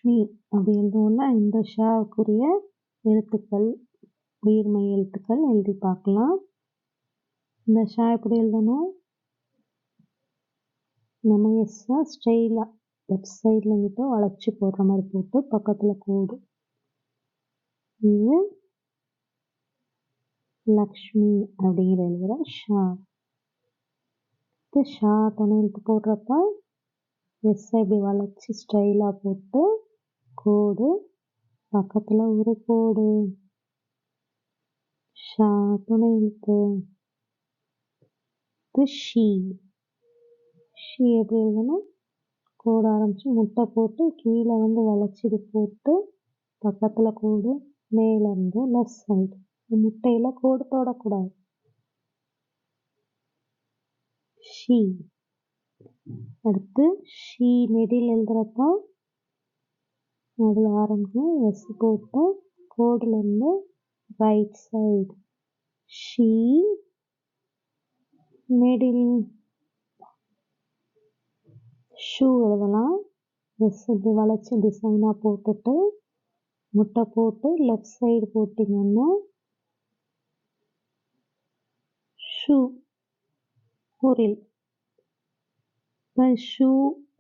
லக்ஷ்மி அப்படி எழுதுவோம்ல, இந்த ஷாவுக்குரிய எழுத்துக்கள், உயிர்மெய் எழுத்துக்கள் எழுதி பார்க்கலாம். இந்த ஷா எப்படி எழுதணும்? நம்ம எஸ்ஸை ஸ்ட்ரெயிலாக லெஃப்ட் சைடில் இங்கிட்ட வளைச்சி போடுற மாதிரி போட்டு பக்கத்தில் கோடு. இது லக்ஷ்மி அப்படிங்கிற எழுதுகிற ஷா. இது ஷா துணை எழுத்து போடுறப்ப எஸ்ஸை இப்படி வளைச்சி ஸ்ட்ரெயிலாக போட்டு கோடு, பக்கத்தில் ஒரு கோடு. ஷா துணை எழுத்து. இது ஷீ. ஷீ எப்படி எழுதணும்? கோடு ஆரம்பித்து முட்டை போட்டு கீழே வளைச்சிட்டு போட்டு பக்கத்தில் கோடு, மேலேருந்து லெஃப்ட் சைடு. முட்டையில் கோடு தொடக்கூடாது. ஷீ. அடுத்து ஷீ நெடில் எழுதுகிறப்ப அதில் ஆரம்பிச்சு எஸ் போட்டு கோடுலேருந்து ரைட் சைடு. ஷீ நெடில். ஷூ எழுதலாம். எஸ் இப்படி வளைச்சி டிசைனாக போட்டுட்டு முட்டை போட்டு லெஃப்ட் சைடு போட்டிங்கன்னா ஷூ குரில். இப்போ ஷூ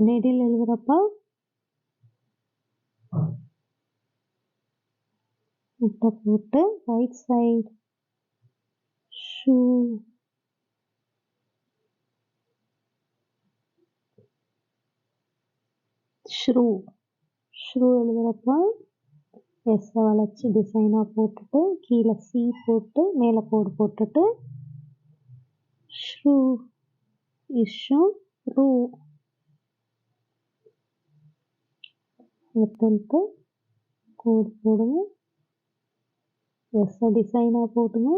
நெடில் எழுதுகிறப்ப முட்டை போட்டு right side shoe. Shrew. Shrew எழுதுகிறப்ப எஸ்ஸை வளைச்சி டிசைனாக போட்டுட்டு கீழே சி போட்டு மேலே கோடு போட்டுட்டு ஷ்ரூ. இஷ்ஷு ரூ. எடுத்து கோடு போடுங்க. எஸ்ஸை டிசைனாக போட்டுங்க.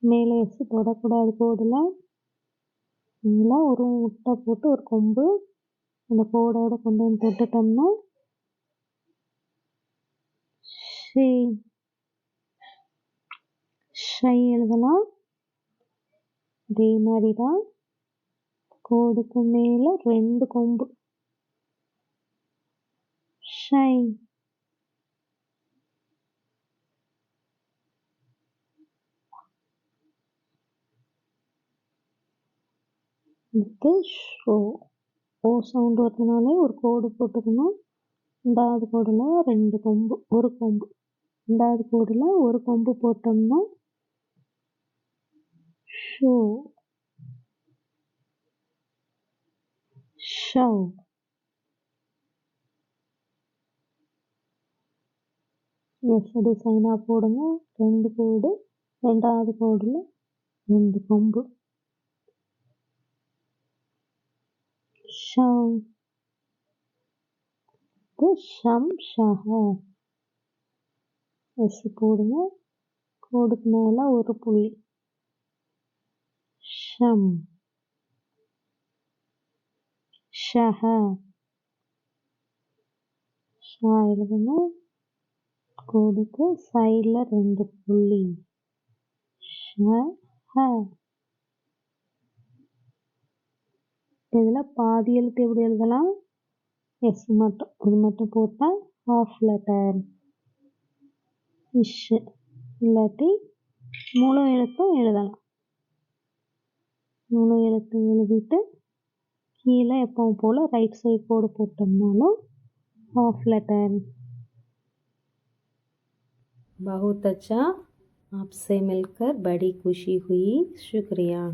மேலே எஸ் தொடக்கூடாது கோடில். மேலே ஒரு முட்டை போட்டு ஒரு கொம்பு அந்த கோடோட கொண்டு வந்து போட்டுட்டோம்னா ஷை. ஷை எழுதலாம். இதே மாதிரி தான் கோடுக்கு மேலே 2 கொம்பு. ஷை. அடுத்து ஷோ. ஓ சவுண்டு வரதுனாலே ஒரு கோடு போட்டுக்கணும். 2வது கோடில் 2 கொம்பு, ஒரு கொம்பு. 2வது கோடில் ஒரு கொம்பு போட்டோம்னா ஷோ. ஷவ். எஸ் டிசைனாக போடுங்க. 2 கோடு. 2வது கோடில் 2 கொம்பு. ஷவ். ஷம் ஷஹ. எஸ் போடுங்க. கோடுக்கு மேலே ஒரு புள்ளி. ஷம். ஷஹ. ஷா எழுதுங்க. கோடுக்கு சைடில் 2 புள்ளி. ஷஹ. இதில் பாதி எழுத்து எப்படி எழுதலாம்? எஸ் மட்டும், இது மட்டும் போட்டால் ஹாஃப் லெட்டர். இஷ். இல்லாட்டி முழு எழுத்தும் எழுதலாம். முழு எழுத்து எழுதிட்டு கீழே எப்பவும் போல் ரைட் சைடு கோடு போட்டோம்னாலும் हाफ लेटर। बहुत अच्छा, आपसे मिलकर बड़ी खुशी हुई, शुक्रिया।